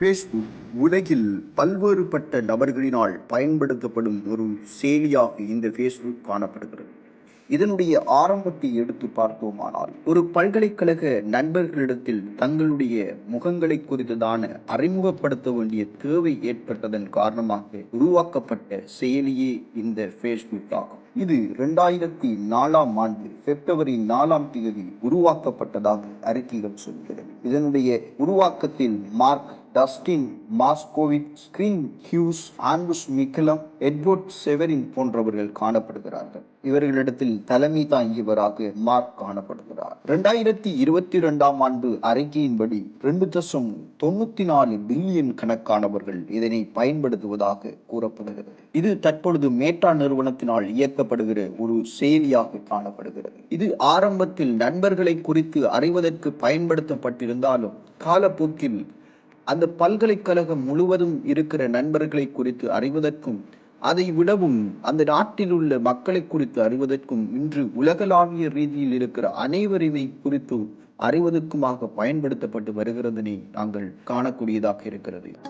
Facebook உலகில் பல்வேறுபட்ட நபர்களினால் பயன்படுத்தப்படும் ஒரு செயலியாக இந்த ஃபேஸ்புக் காணப்படுகிறது. இதனுடைய ஆரம்பத்தை எடுத்து பார்த்தோமானால், ஒரு பல்கலைக்கழக நண்பர்களிடத்தில் தங்களுடைய முகங்களை குறித்ததான அறிமுகப்படுத்த வேண்டிய தேவை ஏற்பட்டதன் காரணமாக உருவாக்கப்பட்ட செயலியே இந்த ஃபேஸ்புக் ஆகும். இது 2004ஆம் ஆண்டு பிப்ரவரி 4ஆம் தேதி உருவாக்கப்பட்டதாக அறிக்கைகள் சொல்கிறது. இதனுடைய உருவாக்கத்தில் Mark Dustin Moskovitz, Chris Hughes, Andrews McCollum, Edward Saverin போன்றவர்கள் காணப்படுகிறார்கள். இவர்களிடத்தில் தலைமை தாங்கியவராக மார்க் காணப்படுகிறார். 2022ஆம் ஆண்டு அறிக்கையின்படி 2.94 பில்லியன் கணக்கானவர்கள் இதனை பயன்படுத்துவதாக கூறப்படுகிறது. இது தற்பொழுது மேட்டா நிறுவனத்தினால் இயக்கப்படுகிற ஒரு செயலியாக காணப்படுகிறது. இது ஆரம்பத்தில் நண்பர்களை குறித்து அறிவதற்கு பயன்படுத்தப்பட்டிருந்தாலும் காலப்போக்கில் அந்த பல்கலைக்கழகம் முழுவதும் இருக்கிற நண்பர்களை குறித்து அறிவதற்கும், அதை விடவும் அந்த நாட்டில் உள்ள மக்களை குறித்து அறிவதற்கும், இன்று உலகளாவிய ரீதியில் இருக்கிற அனைவரையுமே குறித்து அறிவதற்குமாக பயன்படுத்தப்பட்டு வருகிறதனை நாங்கள் காணக்கூடியதாக இருக்கிறது.